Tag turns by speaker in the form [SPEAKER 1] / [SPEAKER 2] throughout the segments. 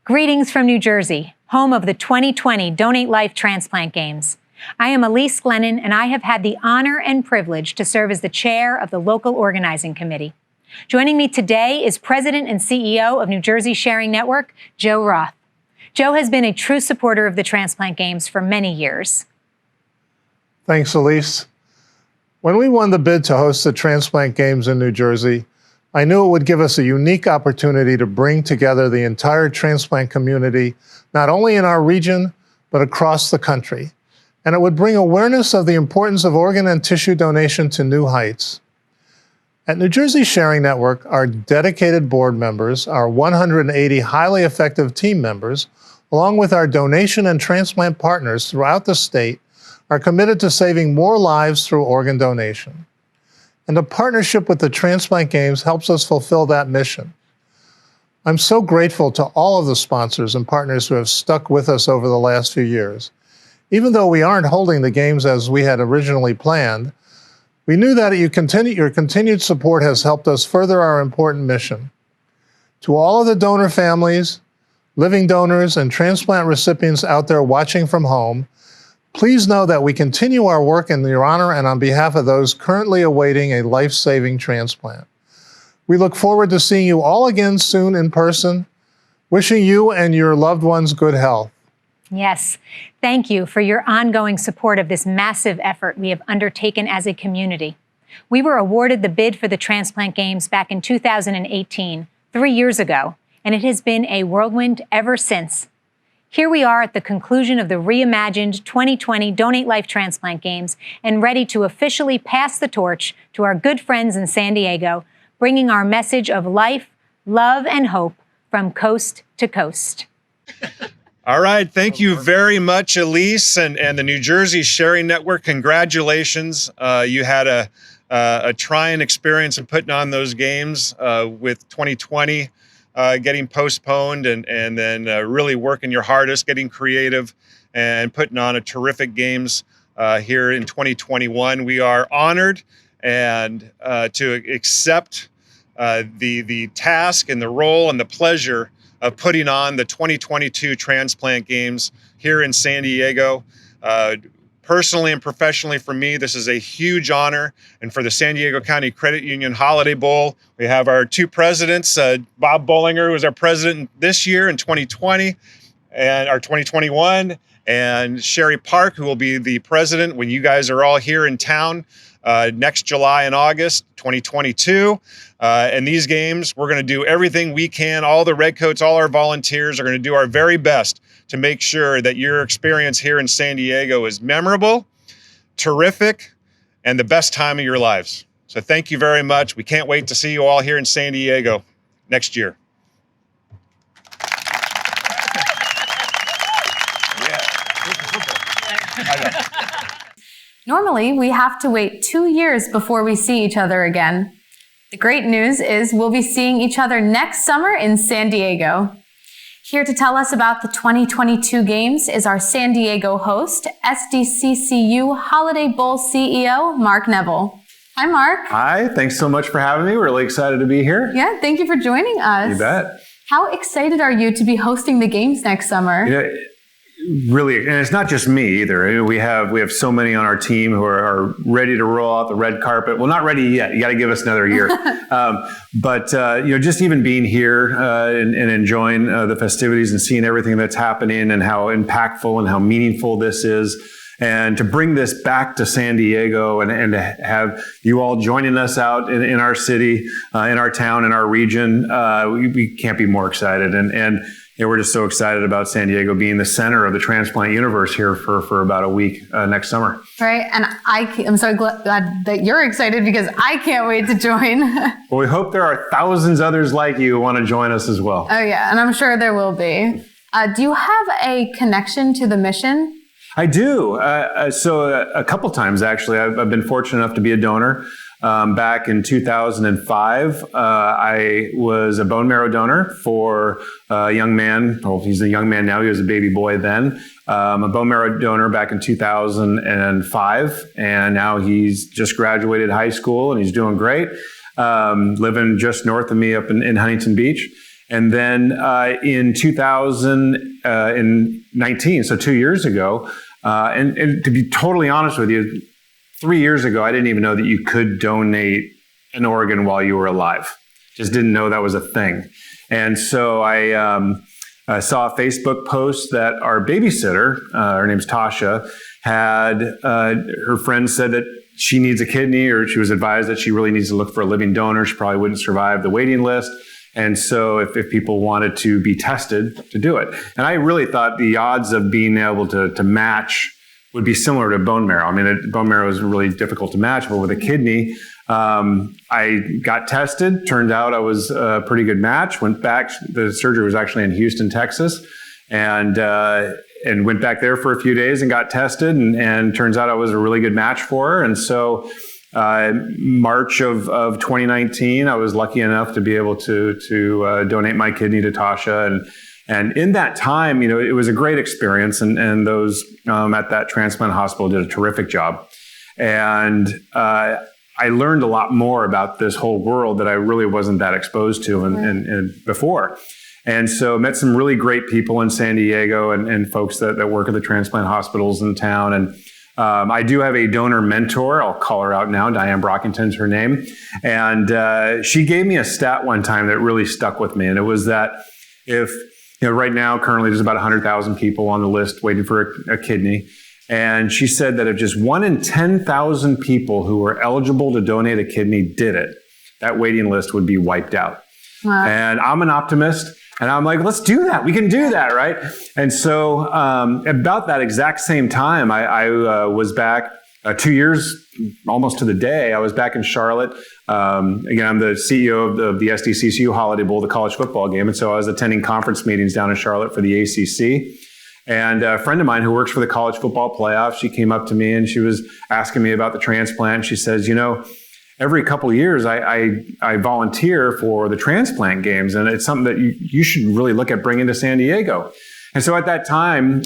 [SPEAKER 1] Greetings from New Jersey, home of the 2020 Donate Life Transplant Games. I am Elise Glennon, and I have had the honor and privilege to serve as the chair of the local organizing committee. Joining me today is President and CEO of New Jersey Sharing Network, Joe Roth. Joe has been a true supporter of the Transplant Games for many years.
[SPEAKER 2] Thanks, Elise. When we won the bid to host the Transplant Games in New Jersey, I knew it would give us a unique opportunity to bring together the entire transplant community, not only in our region, but across the country. And it would bring awareness of the importance of organ and tissue donation to new heights. At New Jersey Sharing Network, our dedicated board members, our 180 highly effective team members, along with our donation and transplant partners throughout the state, are committed to saving more lives through organ donation. And a partnership with the Transplant Games helps us fulfill that mission. I'm so grateful to all of the sponsors and partners who have stuck with us over the last few years. Even though we aren't holding the games as we had originally planned, we knew that your continued support has helped us further our important mission. To all of the donor families, living donors, and transplant recipients out there watching from home, please know that we continue our work in your honor and on behalf of those currently awaiting a life-saving transplant. We look forward to seeing you all again soon in person, wishing you and your loved ones good health.
[SPEAKER 1] Yes, thank you for your ongoing support of this massive effort we have undertaken as a community. We were awarded the bid for the Transplant Games back in 2018, 3 years ago, and it has been a whirlwind ever since. Here we are at the conclusion of the reimagined 2020 Donate Life Transplant Games and ready to officially pass the torch to our good friends in San Diego, bringing our message of life, love, and hope from coast to coast.
[SPEAKER 3] All right. Thank you very much, Elise, and the New Jersey Sharing Network. Congratulations. You had a trying experience in putting on those games with 2020. Getting postponed and then really working your hardest, getting creative and putting on a terrific games here in 2021. We are honored and to accept the task and the role and the pleasure of putting on the 2022 Transplant Games here in San Diego. Personally and professionally for me, this is a huge honor. And for the San Diego County Credit Union Holiday Bowl, we have our two presidents, Bob Bollinger, who was our president this year in 2020 and our 2021, and Sherry Park, who will be the president when you guys are all here in town next July and August 2022. And these games, we're going to do everything we can. All the Redcoats, all our volunteers are going to do our very best to make sure that your experience here in San Diego is memorable, terrific, and the best time of your lives. So thank you very much. We can't wait to see you all here in San Diego next year.
[SPEAKER 4] Normally, we have to wait 2 years before we see each other again. The great news is we'll be seeing each other next summer in San Diego. Here to tell us about the 2022 Games is our San Diego host, SDCCU Holiday Bowl CEO, Mark Neville. Hi, Mark.
[SPEAKER 5] Hi, thanks so much for having me. We're really excited to be here.
[SPEAKER 4] Yeah, thank you for joining us.
[SPEAKER 5] You bet.
[SPEAKER 4] How excited are you to be hosting the Games next summer?
[SPEAKER 5] Really, and it's not just me either. We have so many on our team who are ready to roll out the red carpet. Well, not ready yet. You got to give us another year. But just even being here and enjoying the festivities and seeing everything that's happening and how impactful and how meaningful this is. And to bring this back to San Diego and to have you all joining us out in our city, in our town, in our region, we can't be more excited. And we're just so excited about San Diego being the center of the transplant universe here for about a week next summer.
[SPEAKER 4] Right, and I'm so glad that you're excited because I can't wait to join.
[SPEAKER 5] Well, we hope there are thousands others like you who want to join us as well.
[SPEAKER 4] Oh yeah, and I'm sure there will be. Do you have a connection to the mission?
[SPEAKER 5] I do. So a couple times, actually, I've been fortunate enough to be a donor. Back in 2005, I was a bone marrow donor for a young man. Well, he's a young man now. He was a baby boy then. A bone marrow donor back in 2005. And now he's just graduated high school and he's doing great. Living just north of me up in Huntington Beach. And then in 2019, so 2 years ago, and to be totally honest with you, 3 years ago, I didn't even know that you could donate an organ while you were alive. Just didn't know that was a thing. And so I saw a Facebook post that our babysitter, her name's Tasha, had, her friend said that she needs a kidney, or she was advised that she really needs to look for a living donor. She probably wouldn't survive the waiting list. And so if people wanted to be tested, to do it. And I really thought the odds of being able to match would be similar to bone marrow. I mean, bone marrow is really difficult to match, but with a kidney, I got tested. Turned out I was a pretty good match. Went back. The surgery was actually in Houston, Texas, and went back there for a few days and got tested. And turns out I was a really good match for her. And so March of 2019, I was lucky enough to be able to donate my kidney to Tasha. And in that time, you know, it was a great experience. And those at that transplant hospital did a terrific job. And I learned a lot more about this whole world that I really wasn't that exposed to and before. And so met some really great people in San Diego and folks that work at the transplant hospitals in town. And I do have a donor mentor. I'll call her out now. Diane Brockington's her name. And she gave me a stat one time that really stuck with me. And it was that if, you know, right now, currently there's about 100,000 people on the list waiting for a kidney. And she said that if just 1 in 10,000 people who were eligible to donate a kidney did it, that waiting list would be wiped out. Wow. And I'm an optimist. And I'm like, let's do that. We can do that, right? And so about that exact same time, I was back 2 years, almost to the day. I was back in Charlotte. Again, I'm the CEO of the SDCCU Holiday Bowl, the college football game. And so I was attending conference meetings down in Charlotte for the ACC. And a friend of mine who works for the college football playoffs, she came up to me and she was asking me about the transplant. She says, you know, every couple of years, I volunteer for the Transplant Games, and it's something that you should really look at bringing to San Diego. And so at that time,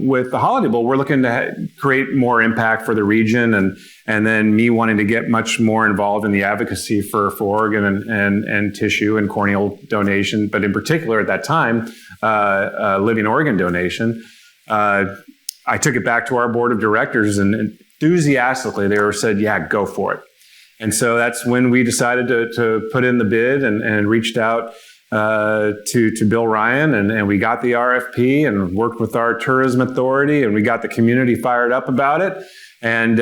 [SPEAKER 5] with the Holiday Bowl, we're looking to create more impact for the region, and then me wanting to get much more involved in the advocacy for organ and tissue and corneal donation, but in particular at that time, living organ donation. I took it back to our board of directors, and enthusiastically they said, yeah, go for it. And so that's when we decided to put in the bid and reached out to Bill Ryan, and we got the RFP and worked with our tourism authority, and we got the community fired up about it. And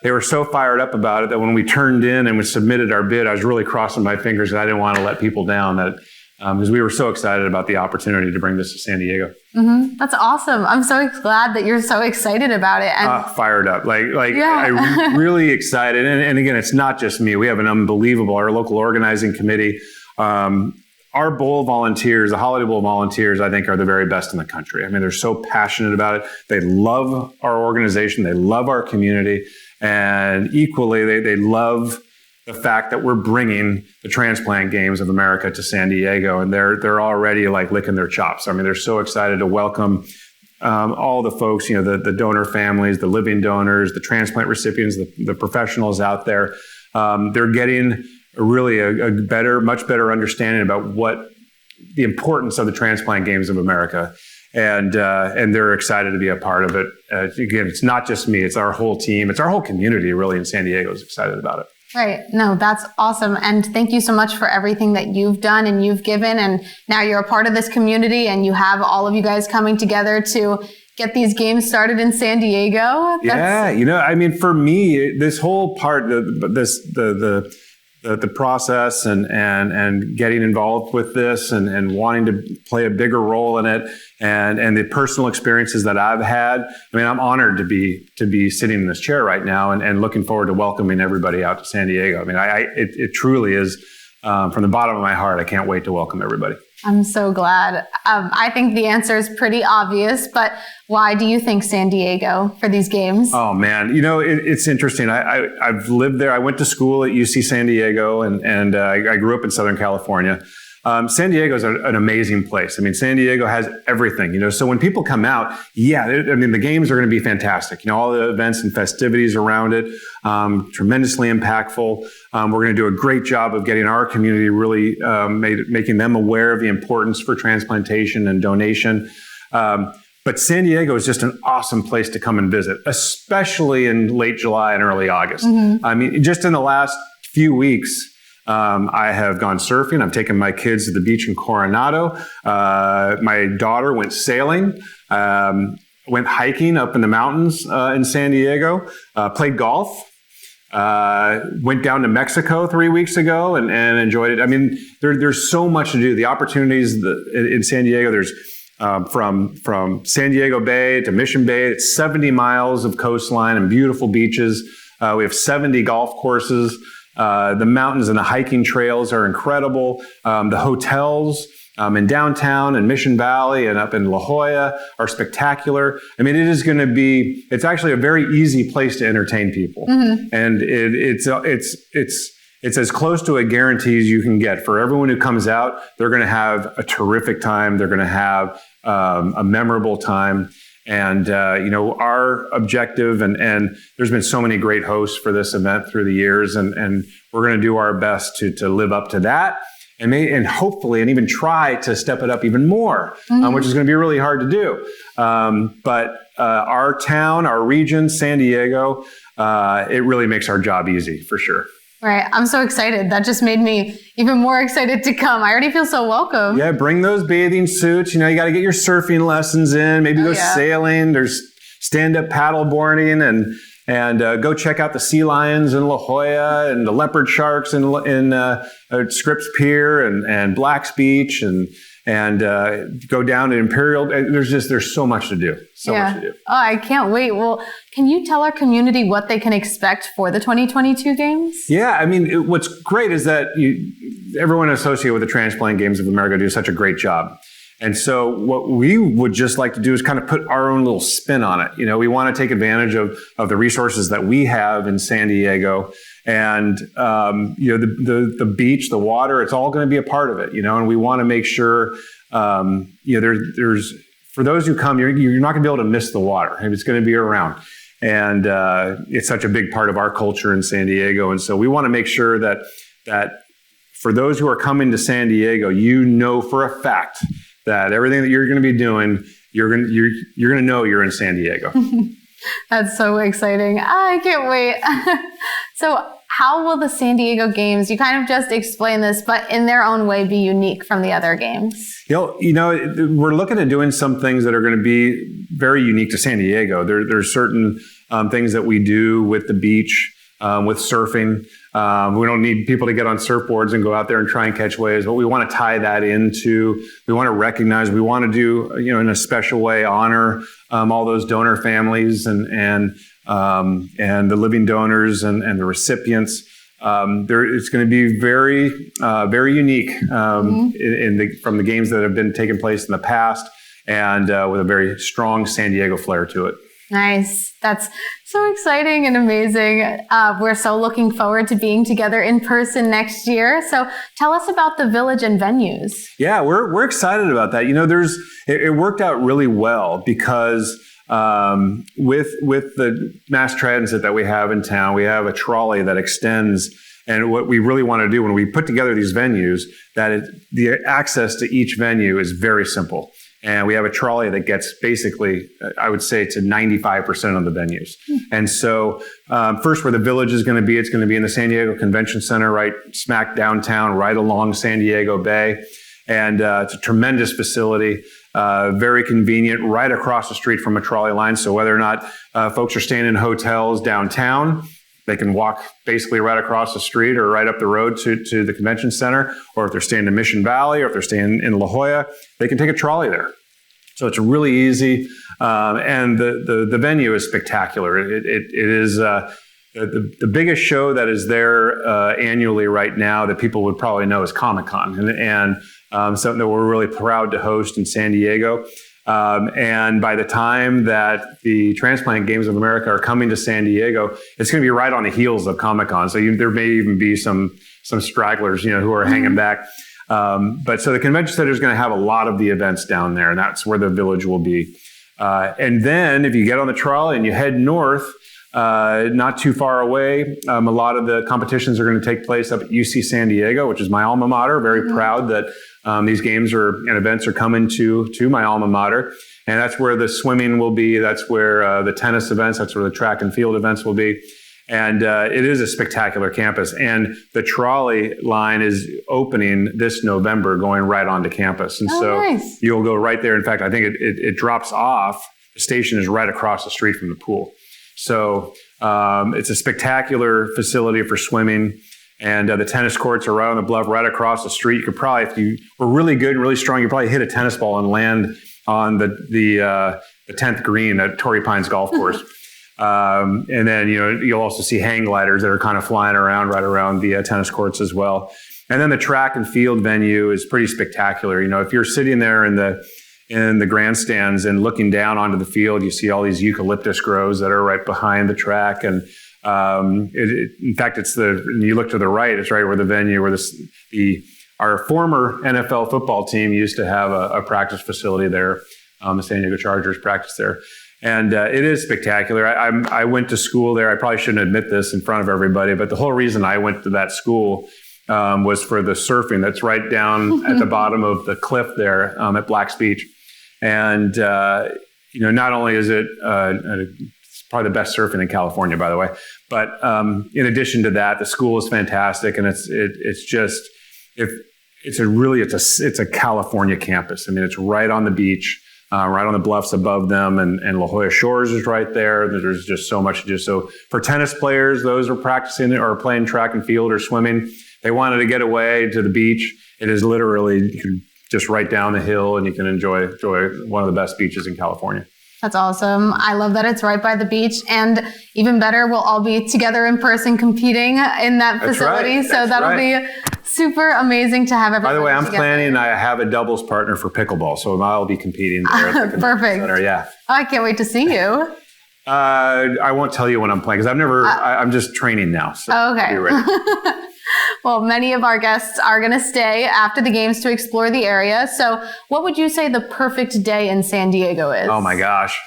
[SPEAKER 5] they were so fired up about it that when we turned in and we submitted our bid, I was really crossing my fingers that I didn't want to let people down, that because we were so excited about the opportunity to bring this to San Diego.
[SPEAKER 4] Mm-hmm. That's awesome. I'm so glad that you're so excited about it. And
[SPEAKER 5] fired up, yeah. I'm really excited. And again, it's not just me. We have an unbelievable, our local organizing committee. Our bowl volunteers, the Holiday Bowl volunteers, I think are the very best in the country. I mean, they're so passionate about it. They love our organization. They love our community. And equally, they love the fact that we're bringing the Transplant Games of America to San Diego, and they're already like licking their chops. I mean, they're so excited to welcome all the folks, you know, the donor families, the living donors, the transplant recipients, the professionals out there. They're getting really a much better understanding about what the importance of the Transplant Games of America, and they're excited to be a part of it. Again, it's not just me; it's our whole team, it's our whole community, really, in San Diego is excited about it.
[SPEAKER 4] Right. No, that's awesome. And thank you so much for everything that you've done and you've given. And now you're a part of this community, and you have all of you guys coming together to get these games started in San Diego.
[SPEAKER 5] Yeah. You know, I mean, for me, this whole part, the process and getting involved with this and wanting to play a bigger role in it, and the personal experiences that I've had. I mean, I'm honored to be sitting in this chair right now and looking forward to welcoming everybody out to San Diego. I mean, it truly is, from the bottom of my heart, I can't wait to welcome everybody.
[SPEAKER 4] I'm so glad. I think the answer is pretty obvious, but why do you think San Diego for these games?
[SPEAKER 5] Oh man, you know, it's interesting. I've lived there. I went to school at UC San Diego, and I grew up in Southern California. San Diego is an amazing place. I mean, San Diego has everything, so when people come out, the games are going to be fantastic. All the events and festivities around it, tremendously impactful. We're going to do a great job of getting our community really making them aware of the importance for transplantation and donation. But San Diego is just an awesome place to come and visit, especially in late July and early August. I mean, just in the last few weeks, I have gone surfing. I've taken my kids to the beach in Coronado. My daughter went sailing, went hiking up in the mountains in San Diego, played golf, went down to Mexico 3 weeks ago and enjoyed it. I mean, there's so much to do. The opportunities in San Diego, there's from San Diego Bay to Mission Bay, it's 70 miles of coastline and beautiful beaches. We have 70 golf courses. The mountains and the hiking trails are incredible. The hotels in downtown and Mission Valley and up in La Jolla are spectacular. I mean, it's actually a very easy place to entertain people. And it's as close to a guarantee as you can get. For everyone who comes out, they're going to have a terrific time. They're going to have a memorable time. And, our objective, and there's been so many great hosts for this event through the years, and we're going to do our best to live up to that and hopefully, and even try to step it up even more, which is going to be really hard to do. But our town, our region, San Diego, it really makes our job easy for sure.
[SPEAKER 4] Right. I'm so excited. That just made me even more excited to come. I already feel so welcome.
[SPEAKER 5] Yeah, bring those bathing suits. You got to get your surfing lessons in, maybe go sailing. There's stand-up paddle boarding and go check out the sea lions in La Jolla and the leopard sharks in Scripps Pier and Black's Beach and go down to Imperial. There's so much to do. Much to do.
[SPEAKER 4] Oh, I can't wait. Well, can you tell our community what they can expect for the 2022 games?
[SPEAKER 5] Yeah, I mean, what's great is that everyone associated with the Transplant Games of America do such a great job. And so what we would just like to do is kind of put our own little spin on it. We want to take advantage of the resources that we have in San Diego. And, the beach, the water, it's all going to be a part of it, and we want to make sure, there's, for those who come, you're not going to be able to miss the water. It's going to be around. And it's such a big part of our culture in San Diego. And so we want to make sure that for those who are coming to San Diego, for a fact that everything that you're going to be doing, you're going to know you're in San Diego.
[SPEAKER 4] That's so exciting. I can't wait. So how will the San Diego Games, you kind of just explained this, but in their own way be unique from the other games?
[SPEAKER 5] We're looking at doing some things that are going to be very unique to San Diego. There's certain things that we do with the beach, with surfing. We don't need people to get on surfboards and go out there and try and catch waves, but we want to tie that into, we want to recognize, we want to do, in a special way, honor all those donor families and the living donors and the recipients. It's going to be very, very unique from the games that have been taking place in the past, and with a very strong San Diego flair to it.
[SPEAKER 4] Nice. That's so exciting and amazing. We're so looking forward to being together in person next year. So tell us about the village and venues. Yeah,
[SPEAKER 5] we're excited about that. It worked out really well because with the mass transit that we have in town, we have a trolley that extends. And what we really want to do when we put together these venues, the access to each venue is very simple. And we have a trolley that gets basically, I would say, to 95% of the venues. And so first, where the village is going to be, it's going to be in the San Diego Convention Center, right smack downtown, right along San Diego Bay. And it's a tremendous facility, very convenient, right across the street from a trolley line. So whether or not folks are staying in hotels downtown, they can walk basically right across the street or right up the road to the convention center. Or if they're staying in Mission Valley or if they're staying in La Jolla, they can take a trolley there. So it's really easy. And the venue is spectacular. It is the biggest show that is there annually right now that people would probably know is Comic-Con. And something that we're really proud to host in San Diego. And by the time that the Transplant Games of America are coming to San Diego, it's going to be right on the heels of Comic-Con. So there may even be some stragglers, who are hanging back. But so the convention center is going to have a lot of the events down there, and that's where the village will be. And then if you get on the trolley and you head north, not too far away, a lot of the competitions are going to take place up at UC San Diego, which is my alma mater. Very proud that these games and events are coming to my alma mater. And that's where the swimming will be. That's where the tennis events, that's where the track and field events will be. And it is a spectacular campus. And the trolley line is opening this November, going right onto campus. And
[SPEAKER 4] nice.
[SPEAKER 5] You'll go right there. In fact, I think it drops off. The station is right across the street from the pool. So it's a spectacular facility for swimming. And the tennis courts are right on the bluff, right across the street. You could probably, if you were really good and really strong, you could probably hit a tennis ball and land on the 10th green at Torrey Pines Golf Course. And then, you'll also see hang gliders that are kind of flying around right around the tennis courts as well. And then the track and field venue is pretty spectacular. If you're sitting there in the grandstands and looking down onto the field, you see all these eucalyptus groves that are right behind the track. And in fact, you look to the right, it's right where the venue, where our former NFL football team used to have a practice facility there. The San Diego Chargers practice there. And it is spectacular. I went to school there. I probably shouldn't admit this in front of everybody, but the whole reason I went to that school was for the surfing that's right down at the bottom of the cliff there at Black's Beach. And, not only is it it's probably the best surfing in California, by the way, but in addition to that, the school is fantastic. And it's a California campus. I mean, it's right on the beach. Right on the bluffs above them, and La Jolla Shores is right there. There's just so much to do. So for tennis players, those are practicing or playing track and field or swimming, they wanted to get away to the beach. It is literally just right down the hill, and you can enjoy one of the best beaches in California.
[SPEAKER 4] That's awesome. I love that it's right by the beach, and even better, we'll all be together in person competing in that facility.
[SPEAKER 5] Right.
[SPEAKER 4] So that'll be super amazing to have everybody.
[SPEAKER 5] By the way, I'm
[SPEAKER 4] together.
[SPEAKER 5] planning. I have a doubles partner for pickleball, so I'll be competing there. At the
[SPEAKER 4] Perfect.
[SPEAKER 5] Center. Yeah.
[SPEAKER 4] I can't wait to see you.
[SPEAKER 5] I won't tell you when I'm playing because I'm just training now. So
[SPEAKER 4] okay.
[SPEAKER 5] Be ready.
[SPEAKER 4] Well, many of our guests are going to stay after the games to explore the area. So what would you say the perfect day in San Diego is?
[SPEAKER 5] Oh my gosh.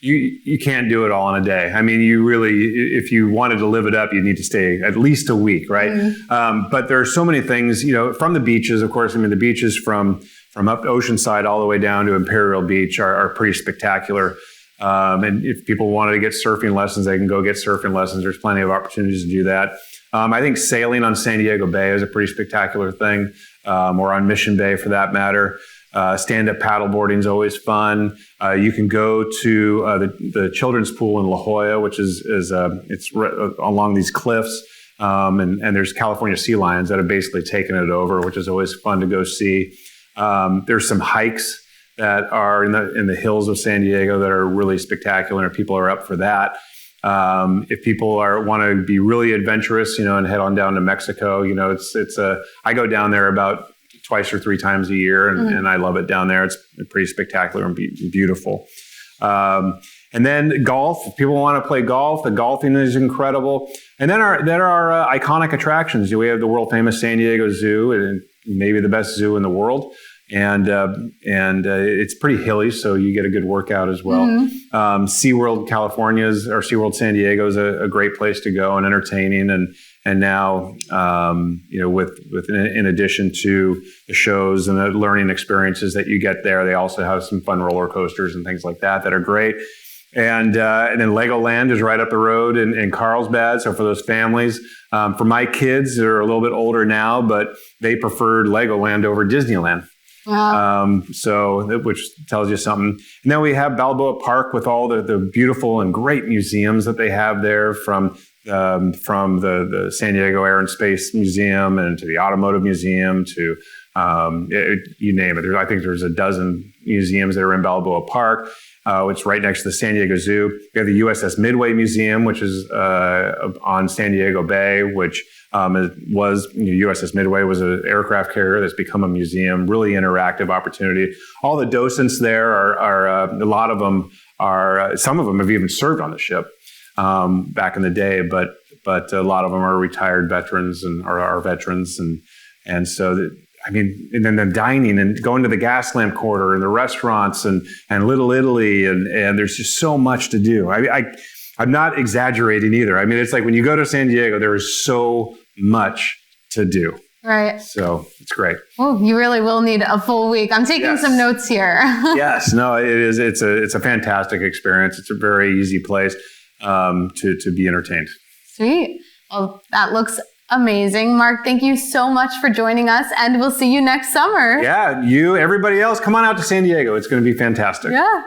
[SPEAKER 5] You can't do it all in a day. I mean, you really, if you wanted to live it up, you need to stay at least a week, right? Mm-hmm. But there are so many things, from the beaches, of course. I mean, the beaches from up Oceanside all the way down to Imperial Beach are pretty spectacular. And if people wanted to get surfing lessons, they can go get surfing lessons. There's plenty of opportunities to do that. I think sailing on San Diego Bay is a pretty spectacular thing, or on Mission Bay for that matter. Stand-up paddleboarding is always fun. You can go to the children's pool in La Jolla, which is along these cliffs, and there's California sea lions that have basically taken it over, which is always fun to go see. There's some hikes that are in the hills of San Diego that are really spectacular, and people are up for that. If people want to be really adventurous, and head on down to Mexico, I go down there about twice or three times a year, and I love it down there. It's pretty spectacular and beautiful. And then golf. If people want to play golf, the golfing is incredible. And then there are iconic attractions. We have the world famous San Diego Zoo, and maybe the best zoo in the world. And it's pretty hilly, so you get a good workout as well. Mm-hmm. SeaWorld SeaWorld San Diego is a great place to go and entertaining. And now, in addition to the shows and the learning experiences that you get there, they also have some fun roller coasters and things like that are great. And then Legoland is right up the road in Carlsbad. So for those families, for my kids, they're a little bit older now, but they preferred Legoland over Disneyland. Wow. Which tells you something. And then we have Balboa Park with all the beautiful and great museums that they have there, from the San Diego Air and Space Museum and to the Automotive Museum to you name it. I think there's a dozen museums that are in Balboa Park. It's right next to the San Diego Zoo. We have the USS Midway Museum, which is on San Diego Bay, which USS Midway was an aircraft carrier that's become a museum. Really interactive opportunity. All the docents there are a lot of them are. Some of them have even served on the ship back in the day, but a lot of them are retired veterans and are veterans, and so and then the dining and going to the Gaslamp Quarter and the restaurants and Little Italy and there's just so much to do. I'm not exaggerating either. I mean, it's like when you go to San Diego, there is so much to do.
[SPEAKER 4] Right.
[SPEAKER 5] So it's great.
[SPEAKER 4] Oh, you really will need a full week. I'm taking some notes here.
[SPEAKER 5] Yes. No, it is. It's a fantastic experience. It's a very easy place to be entertained.
[SPEAKER 4] Sweet. Well, that looks amazing. Mark, thank you so much for joining us, and we'll see you next summer.
[SPEAKER 5] Yeah, everybody else, come on out to San Diego. It's going to be fantastic.
[SPEAKER 4] Yeah.